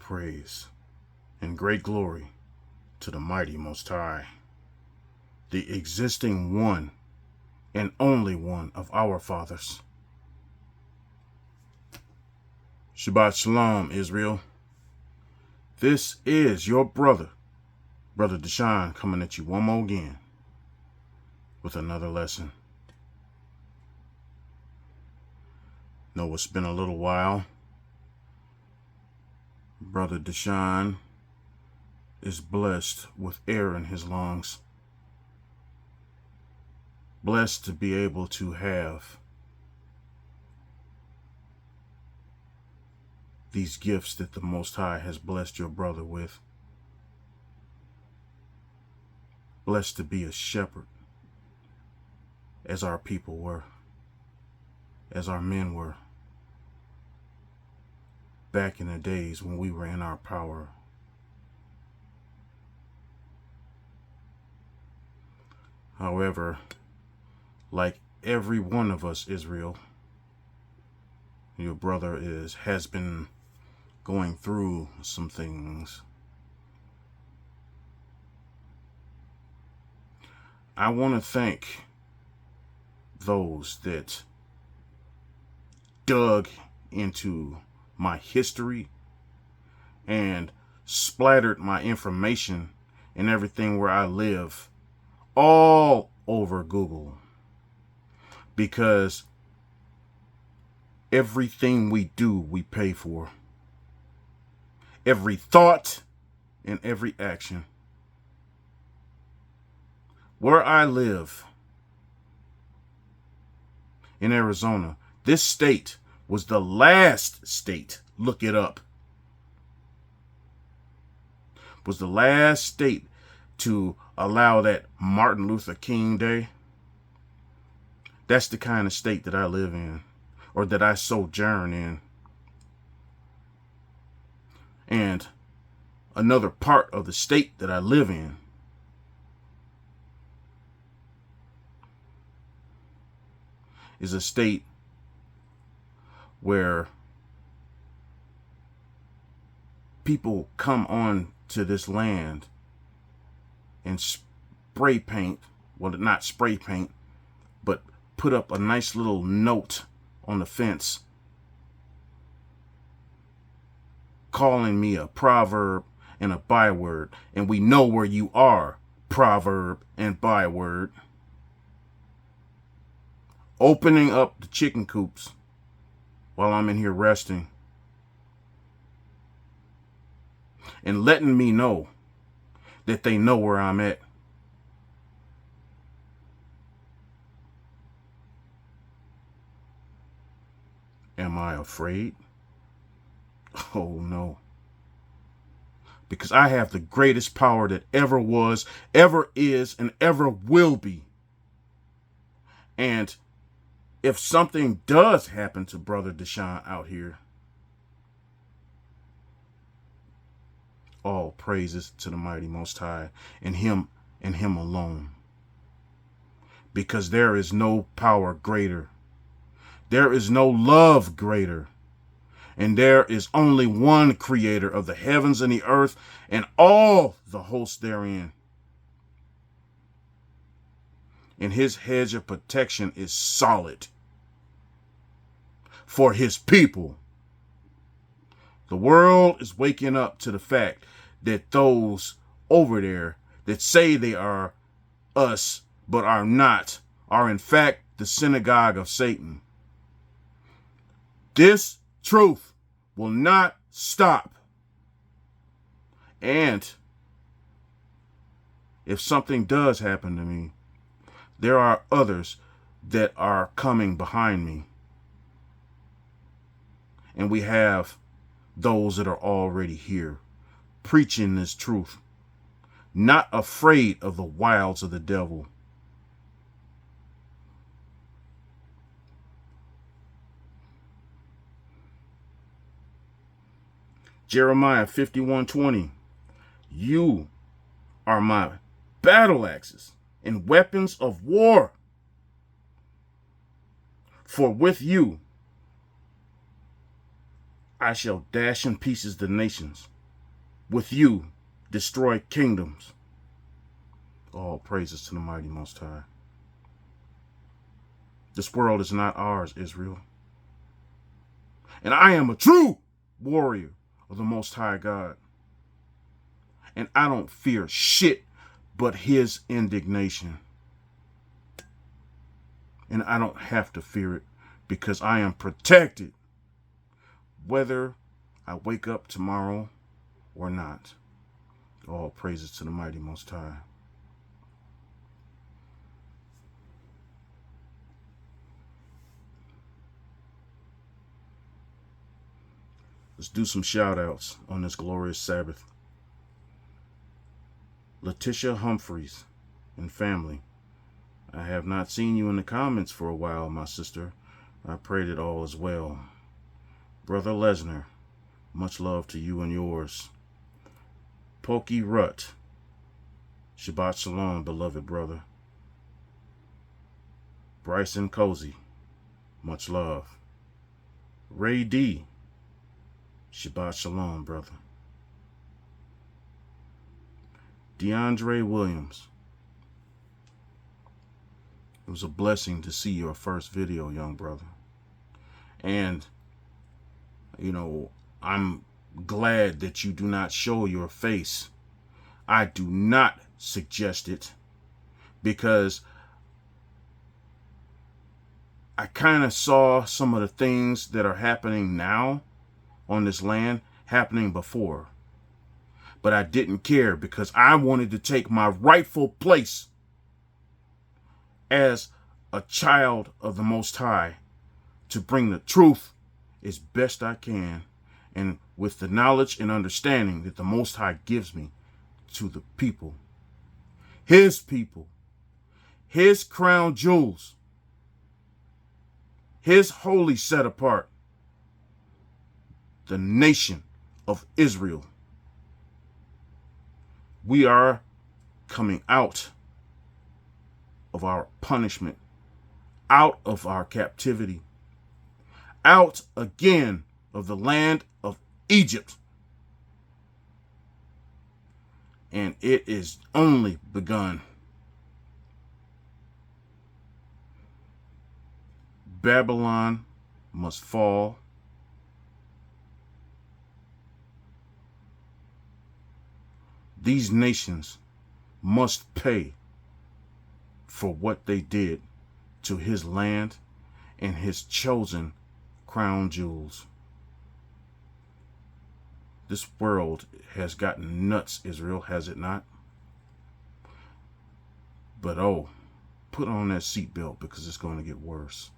praise and great glory to the mighty Most High, the existing one and only one of our fathers. Shabbat Shalom, Israel. This is your brother Deshaun, coming at you one more again with another lesson. Know it's been a little while. Brother Deshaun is blessed with air in his lungs. Blessed to be able to have these gifts that the Most High has blessed your brother with. Blessed to be a shepherd, as our people were, as our men were, back in the days when we were in our power. However, like every one of us, Israel, your brother has been going through some things. I want to thank those that dug into my history and splattered my information and everything where I live all over Google, because everything we do, we pay for. Every thought and every action. Where I live in Arizona, this state was the last state, look it up, was the last state to allow that Martin Luther King Day. That's the kind of state that I live in, or that I sojourn in. And another part of the state that I live in is a state where people come on to this land and spray paint, well, not spray paint, but put up a nice little note on the fence calling me a proverb and a byword. And we know where you are, proverb and byword. Opening up the chicken coops while I'm in here resting and letting me know that they know where I'm at. Am I afraid? Oh no. Because I have the greatest power that ever was, ever is, and ever will be. And if something does happen to Brother Deshaun out here, all praises to the mighty Most High and Him alone. Because there is no power greater. There is no love greater. And there is only one creator of the heavens and the earth and all the hosts therein. And his hedge of protection is solid for his people. The world is waking up to the fact that those over there that say they are us but are not, are in fact the synagogue of Satan. This truth will not stop. And if something does happen to me, there are others that are coming behind me. And we have those that are already here preaching this truth, not afraid of the wiles of the devil. Jeremiah 51:20. You are my battle axes and weapons of war. For with you I shall dash in pieces the nations, with you destroy kingdoms. All praises to the mighty Most High. This world is not ours, Israel. And I am a true warrior of the Most High God. And I don't fear shit but his indignation. And I don't have to fear it because I am protected whether I wake up tomorrow or not. All praises to the mighty Most High. Let's do some shout outs on this glorious Sabbath. Letitia Humphreys and family. I have not seen you in the comments for a while, my sister. I pray that all is well. Brother Lesnar, much love to you and yours. Pokey Rut, Shabbat Shalom, beloved brother. Bryson Cozy, much love. Ray D, Shabbat Shalom, brother. DeAndre Williams, it was a blessing to see your first video, young brother. And, you know, I'm glad that you do not show your face. I do not suggest it because I kind of saw some of the things that are happening now on this land happening before. But I didn't care because I wanted to take my rightful place as a child of the Most High to bring the truth as best I can and with the knowledge and understanding that the Most High gives me to the people, his crown jewels, his holy set apart, the nation of Israel. We are coming out of our punishment, out of our captivity, out again of the land of Egypt. And it is only begun. Babylon must fall. These nations must pay for what they did to his land and his chosen crown jewels. This world has gotten nuts, Israel, has it not? But oh, put on that seatbelt because it's going to get worse.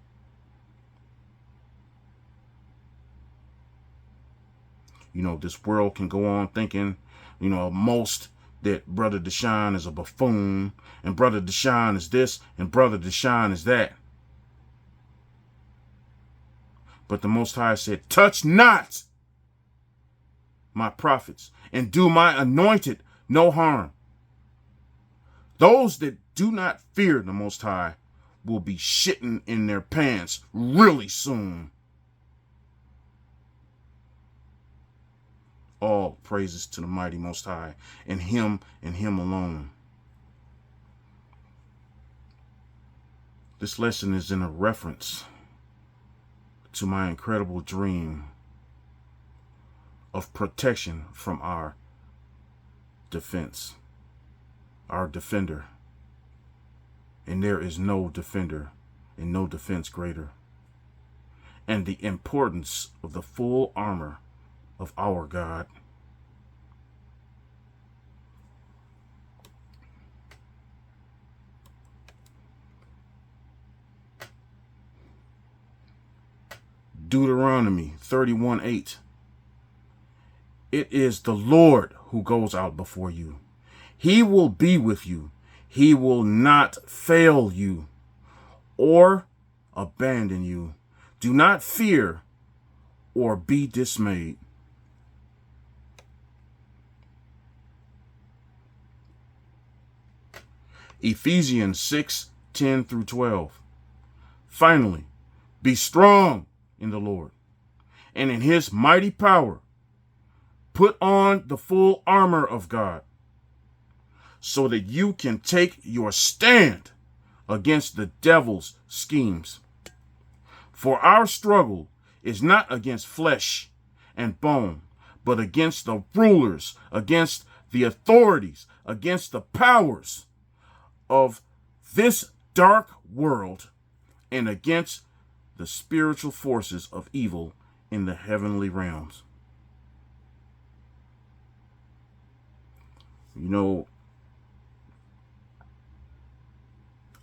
You know, this world can go on thinking, you know, most that Brother Deshaun is a buffoon, and Brother Deshaun is this, and Brother Deshaun is that. But the Most High said, touch not my prophets, and do my anointed no harm. Those that do not fear the Most High will be shitting in their pants really soon. All praises to the mighty Most High and him alone. This lesson is in a reference to my incredible dream of protection from our defense, our defender. And there is no defender and no defense greater. And the importance of the full armor of our God. Deuteronomy 31:8. It is the Lord who goes out before you. He will be with you. He will not fail you or abandon you. Do not fear or be dismayed. Ephesians 6:10 through 12. Finally, be strong in the Lord and in his mighty power. Put on the full armor of God so that you can take your stand against the devil's schemes. For our struggle is not against flesh and bone, but against the rulers, against the authorities, against the powers of this dark world, and against the spiritual forces of evil in the heavenly realms. You know,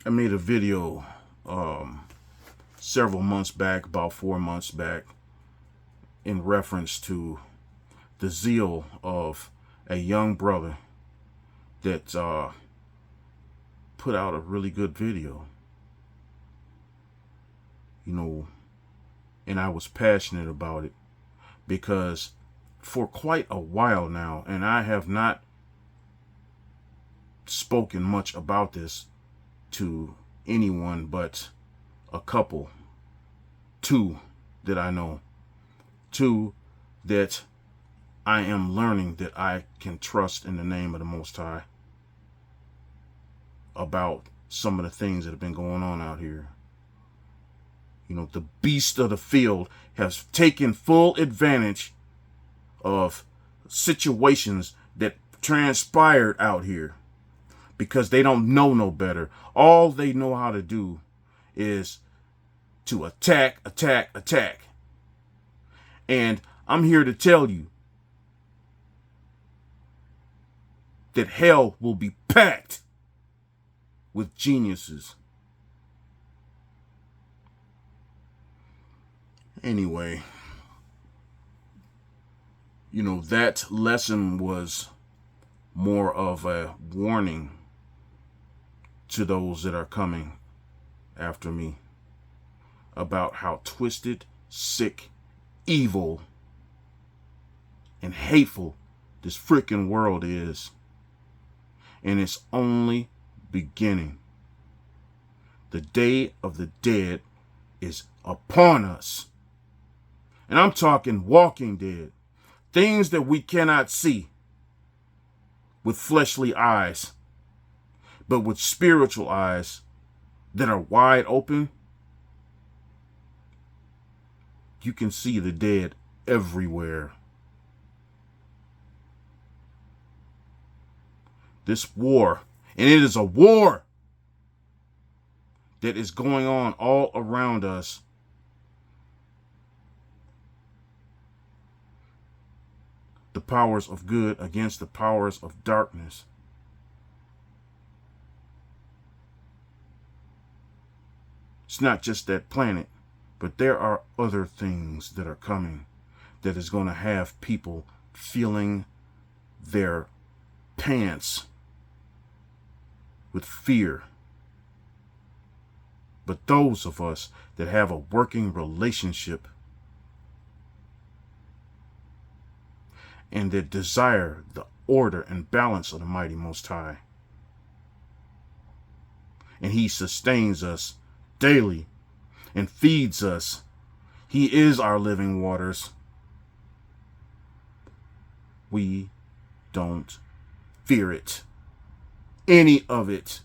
I made a video several months back, about 4 months back, in reference to the zeal of a young brother that put out a really good video. You know, and I was passionate about it because for quite a while now, and I have not spoken much about this to anyone but a couple, two that I know, two that I am learning that I can trust in the name of the Most High about some of the things that have been going on out here. You know, the beast of the field has taken full advantage of situations that transpired out here because they don't know no better. All they know how to do is to attack, attack, attack. And I'm here to tell you that hell will be packed with geniuses. Anyway, you know, that lesson was more of a warning to those that are coming after me about how twisted, sick, evil, and hateful this freaking world is. And it's only beginning. The day of the dead is upon us. And I'm talking walking dead. Things that we cannot see with fleshly eyes, but with spiritual eyes that are wide open. You can see the dead everywhere. This war, and it is a war that is going on all around us. The powers of good against the powers of darkness. It's not just that planet, but there are other things that are coming that is going to have people feeling their pants with fear. But those of us that have a working relationship and that desire the order and balance of the mighty Most High, and He sustains us daily and feeds us. He is our living waters. We don't fear it, any of it.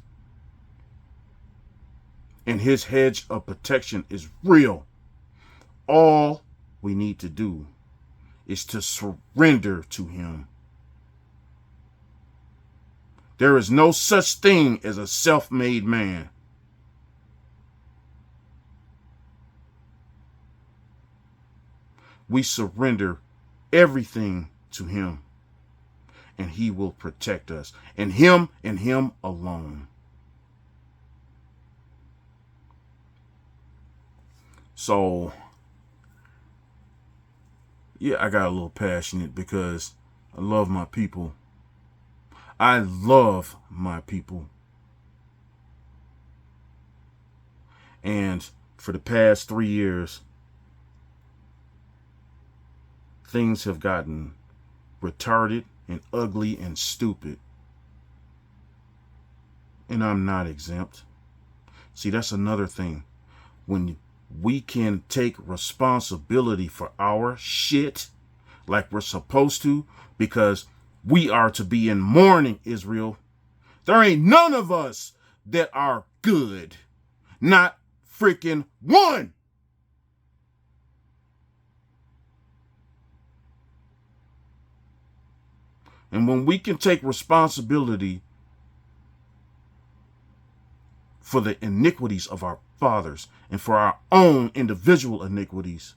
And His hedge of protection is real. All we need to do is to surrender to Him. There is no such thing as a self-made man. We surrender everything to Him, and He will protect us, and Him alone. So, yeah, I got a little passionate because I love my people. I love my people. And for the past 3 years, things have gotten retarded and ugly and stupid. And I'm not exempt. See, that's another thing. When we can take responsibility for our shit, like we're supposed to, because we are to be in mourning, Israel. There ain't none of us that are good. Not freaking one. And when we can take responsibility for the iniquities of our fathers and for our own individual iniquities,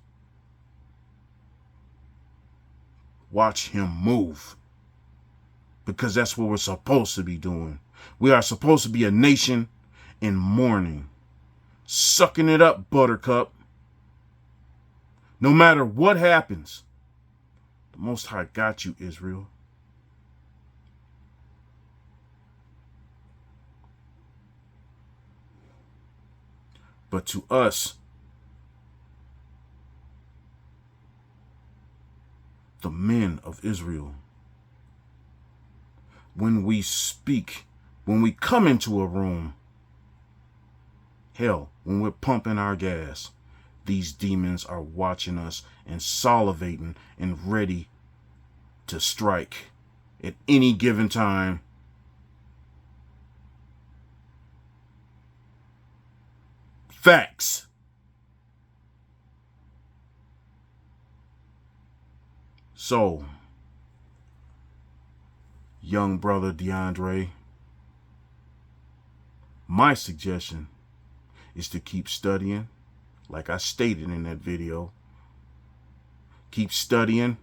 watch him move. Because that's what we're supposed to be doing. We are supposed to be a nation in mourning. Sucking it up, Buttercup. No matter what happens, the Most High got you, Israel. But to us, the men of Israel, when we speak, when we come into a room, hell, when we're pumping our gas, these demons are watching us and salivating and ready to strike at any given time. Facts. So, young brother DeAndre, my suggestion is to keep studying, like I stated in that video. Keep studying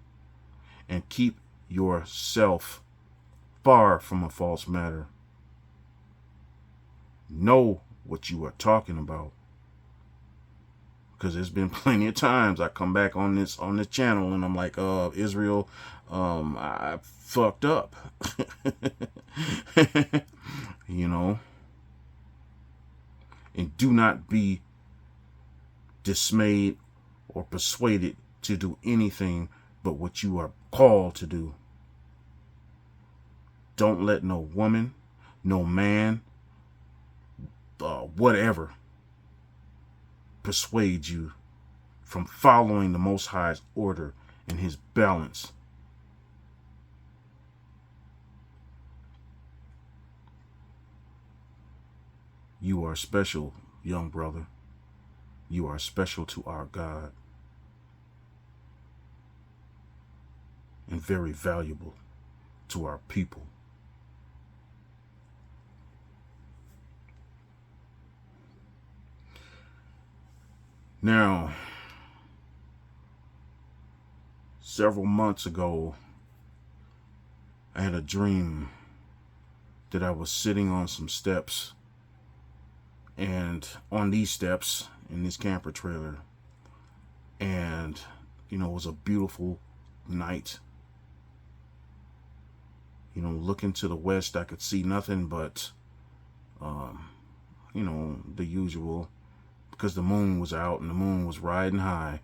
and keep yourself far from a false matter. Know what you are talking about. Because there's been plenty of times I come back on this channel and I'm like, Israel, I fucked up. You know? And do not be dismayed or persuaded to do anything but what you are called to do. Don't let no woman, no man, whatever, persuade you from following the Most High's order and his balance. You are special, young brother. You are special to our God and very valuable to our people. Now, several months ago, I had a dream that I was sitting on some steps, and on these steps in this camper trailer, and it was a beautiful night. Looking to the west, I could see nothing but the usual, because the moon was out and the moon was riding high.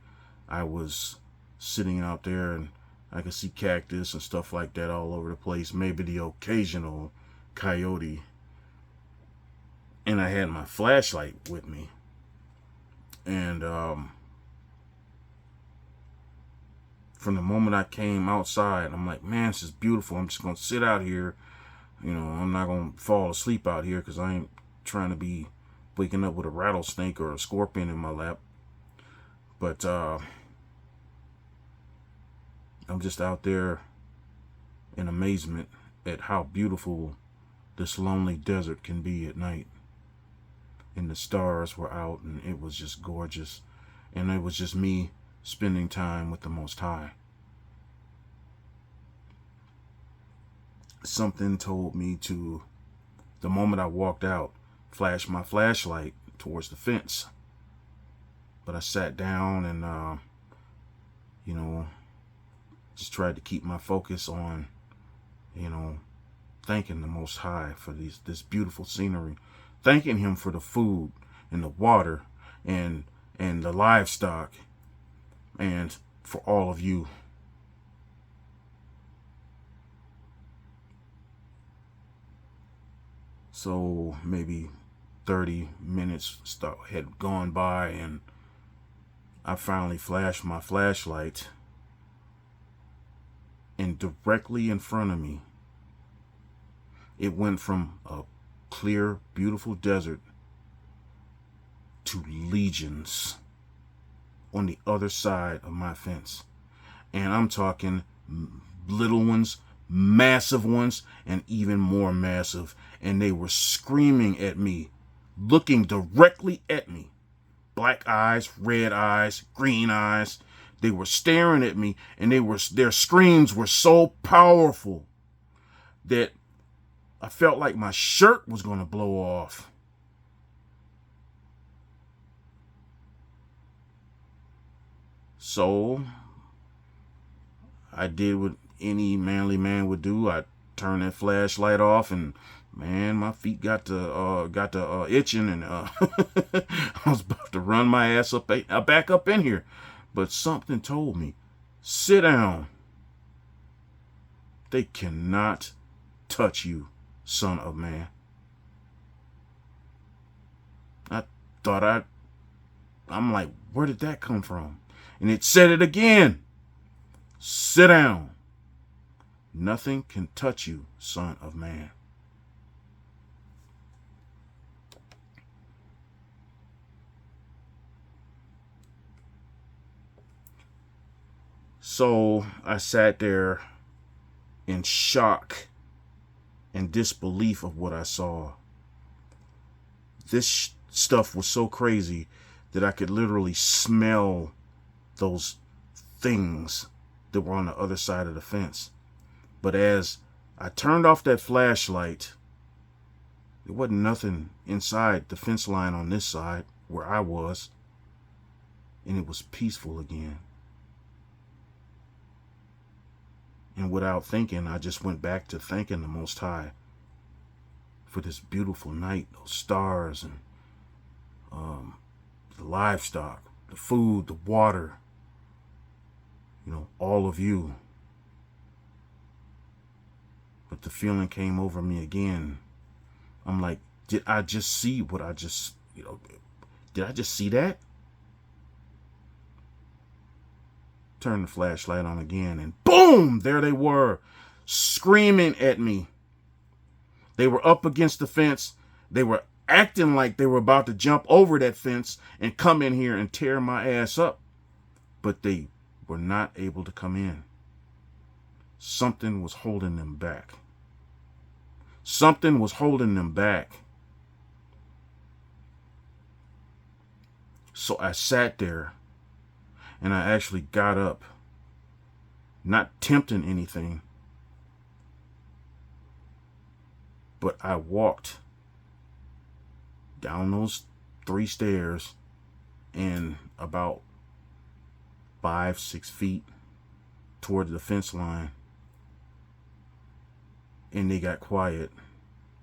I was sitting out there and I could see cactus and stuff like that all over the place, maybe the occasional coyote. And I had my flashlight with me. And from the moment I came outside, I'm like, man, this is beautiful. I'm just going to sit out here. I'm not going to fall asleep out here because I ain't trying to be waking up with a rattlesnake or a scorpion in my lap. But I'm just out there in amazement at how beautiful this lonely desert can be at night. And the stars were out and it was just gorgeous. And it was just me spending time with the Most High. Something told me to, the moment I walked out, flash my flashlight towards the fence. But I sat down and, just tried to keep my focus on, thanking the Most High for this beautiful scenery. Thanking him for the food and the water and the livestock and for all of you. So maybe 30 minutes had gone by and I finally flashed my flashlight And directly in front of me, it went from a clear, beautiful desert to legions on the other side of my fence. And I'm talking little ones, massive ones, and even more massive. And they were screaming at me, looking directly at me. Black eyes, red eyes, green eyes. They were staring at me, and their screams were so powerful that I felt like my shirt was going to blow off. So I did what any manly man would do. I turned that flashlight off, and man, my feet got to itching, and I was about to run my ass back up in here. But something told me, sit down. They cannot touch you, son of man. I thought I'm like, where did that come from? And it said it again. Sit down. Nothing can touch you, son of man. So I sat there in shock and disbelief of what I saw. This stuff was so crazy that I could literally smell those things that were on the other side of the fence. But as I turned off that flashlight, there wasn't nothing inside the fence line on this side where I was, and it was peaceful again. And without thinking, I just went back to thanking the Most High for this beautiful night, those stars, and the livestock, the food, the water, all of you. But the feeling came over me again. I'm like, did I just see what I just, did I just see that? Turn the flashlight on again, and boom, there they were, screaming at me. They were up against the fence. They were acting like they were about to jump over that fence and come in here and tear my ass up. But they were not able to come in. Something was holding them back. Something was holding them back. So I sat there, and I actually got up, not tempting anything, but I walked down those 3 stairs and about 5-6 feet toward the fence line. And they got quiet,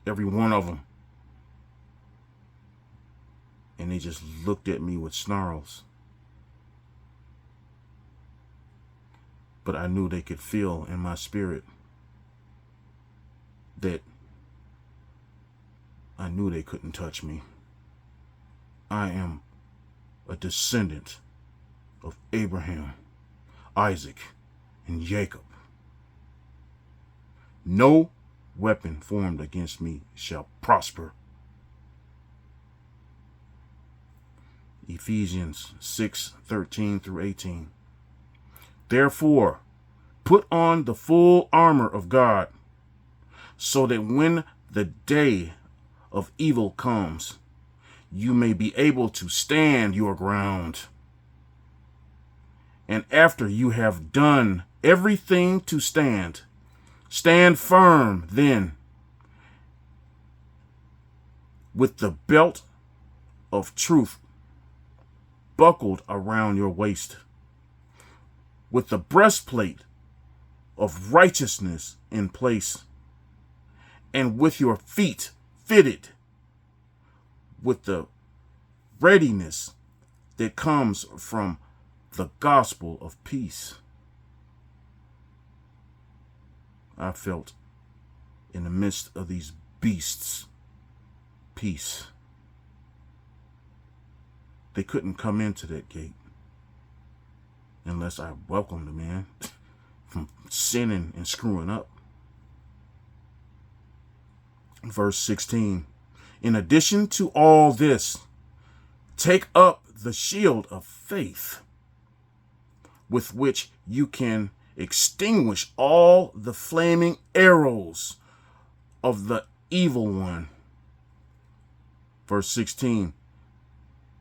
every one of them. And they just looked at me with snarls. But I knew they could feel in my spirit that I knew they couldn't touch me. I am a descendant of Abraham, Isaac, and Jacob. No weapon formed against me shall prosper. Ephesians 6:13-18. Therefore, put on the full armor of God, so that when the day of evil comes, you may be able to stand your ground. And after you have done everything to stand, stand firm then, with the belt of truth buckled around your waist, with the breastplate of righteousness in place, and with your feet fitted with the readiness that comes from the gospel of peace. I felt in the midst of these beasts peace. They couldn't come into that gate unless I welcomed them in. from sinning and screwing up. Verse 16. In addition to all this, take up the shield of faith, with which you can extinguish all the flaming arrows of the evil one. Verse 16.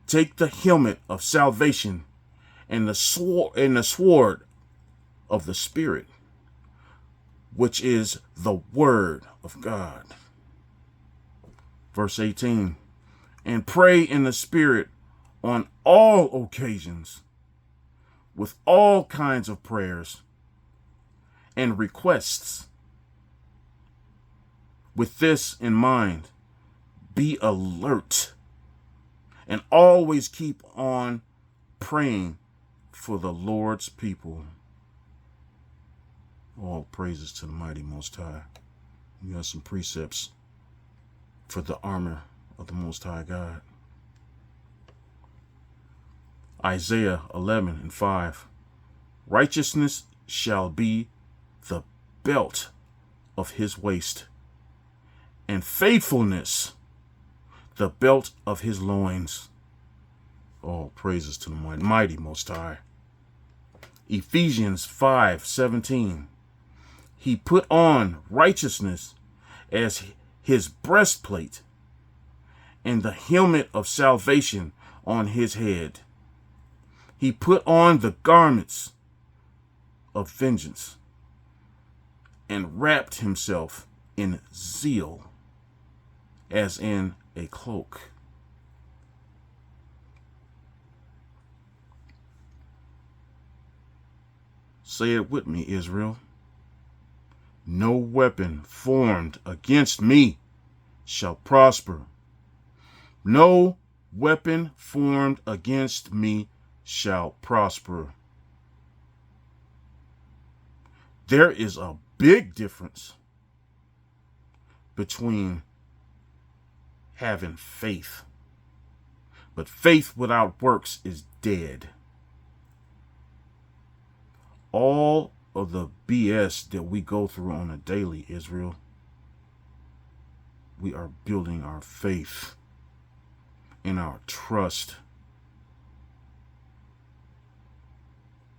Take the helmet of salvation and the sword of the Spirit, which is the word of God. Verse 18. And pray in the Spirit on all occasions, with all kinds of prayers and requests. With this in mind, be alert and always keep on praying for the Lord's people. All praises to the mighty Most High. We got some precepts for the armor of the Most High God. Isaiah 11:5. Righteousness shall be the belt of his waist, and faithfulness the belt of his loins. All praises to the mighty Most High. Ephesians 5:17. He put on righteousness as his breastplate, and the helmet of salvation on his head. He put on the garments of vengeance and wrapped himself in zeal as in a cloak. Say it with me, Israel. No weapon formed against me shall prosper. No weapon formed against me shall prosper. There is a big difference between having faith, but faith without works is dead. All of the BS that we go through on a daily, Israel, we are building our faith and our trust.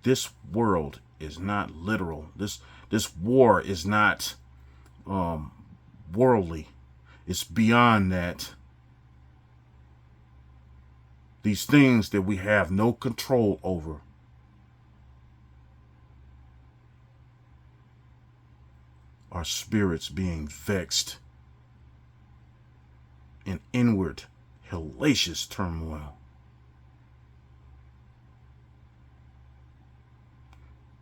This world is not literal. This war is not worldly. It's beyond that. These things that we have no control over are spirits being vexed in inward, hellacious turmoil.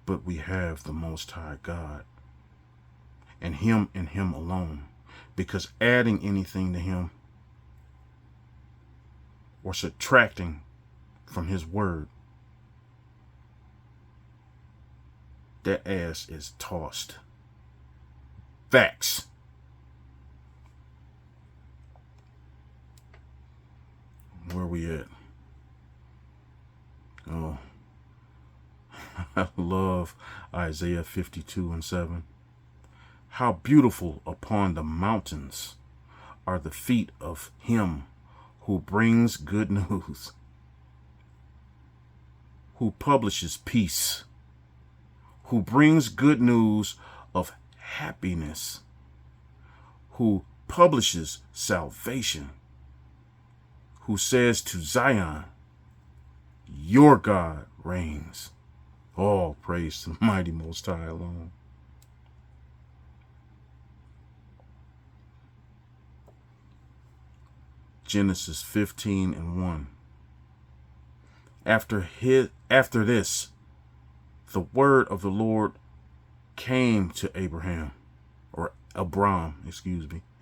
But we have the Most High God, and Him alone. Because adding anything to Him or subtracting from His word, that ass is tossed. Facts. Where we at? Oh, I love Isaiah 52:7. How beautiful upon the mountains are the feet of him who brings good news, who publishes peace, who brings good news of happiness, who publishes salvation, who says to Zion, your God reigns. All praise to the mighty Most High alone. Genesis 15:1. After this, the word of the Lord came to Abram.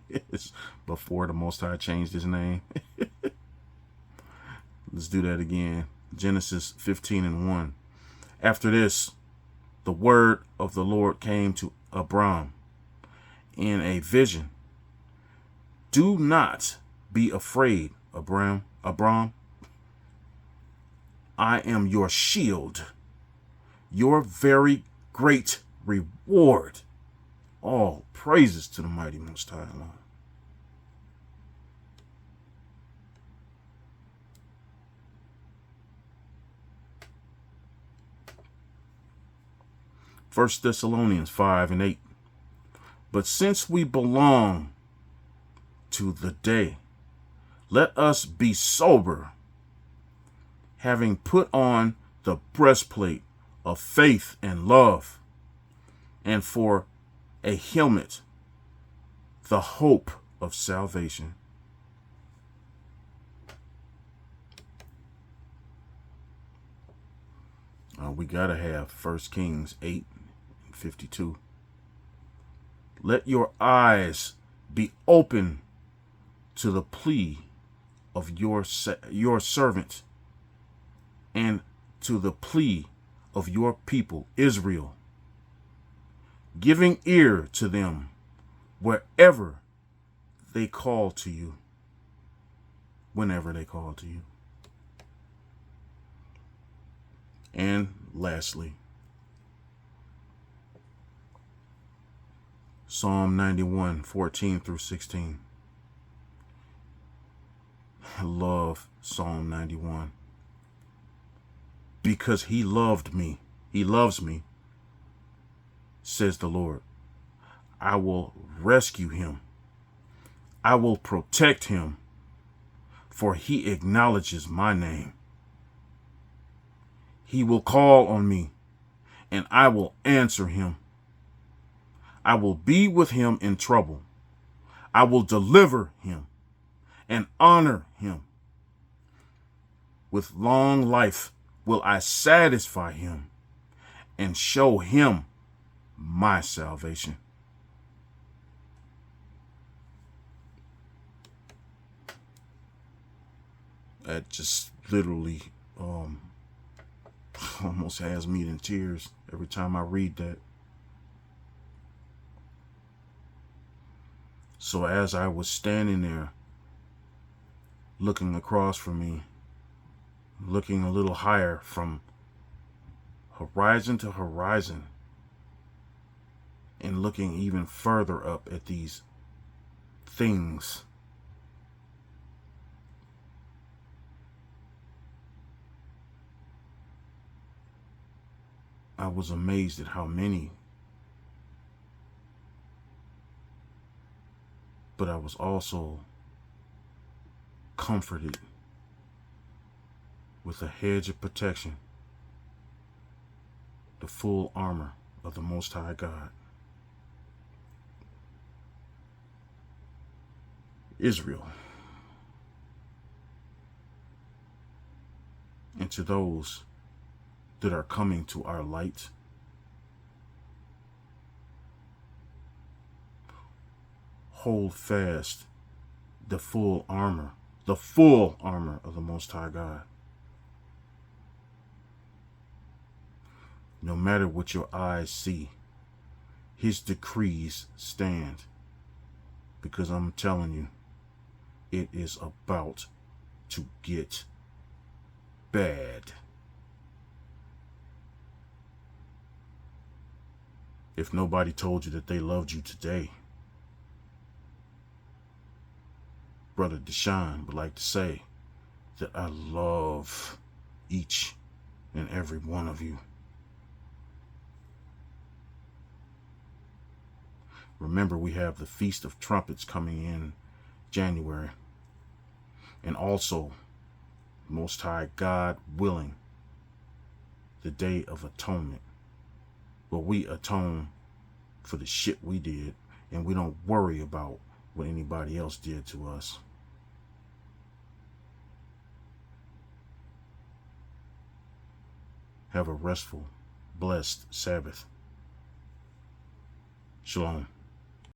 It's before the Most High changed his name. Let's do that again. Genesis 15:1. After this, the word of the Lord came to Abram in a vision. Do not be afraid, Abram. I am your shield, your very great reward. All praises to the mighty Most High Allah. First Thessalonians 5:8. But since we belong to the day, let us be sober, having put on the breastplate of faith and love, and for a helmet, the hope of salvation. We got to have 1 Kings 8:52. Let your eyes be open to the plea of your servant and to the plea of your people, Israel, giving ear to them wherever they call to you, whenever they call to you. And lastly, Psalm 91:14-16. I love Psalm 91. Because he loves me, says the Lord. I will rescue him. I will protect him, for he acknowledges my name. He will call on me, and I will answer him. I will be with him in trouble. I will deliver him and honor him. With long life will I satisfy him and show him my salvation. That just literally almost has me in tears every time I read that. So as I was standing there, looking across from me, looking a little higher from horizon to horizon, and looking even further up at these things, I was amazed at how many, but I was also comforted with a hedge of protection, the full armor of the Most High God. Israel. And to those that are coming to our light, hold fast the full armor of the Most High God. No matter what your eyes see, his decrees stand. Because I'm telling you, it is about to get bad. If nobody told you that they loved you today, Brother Deshaun would like to say that I love each and every one of you. Remember, we have the Feast of Trumpets coming in January. And also, Most High God willing, the Day of Atonement, where we atone for the shit we did, and we don't worry about what anybody else did to us. Have a restful, blessed Sabbath. Shalom.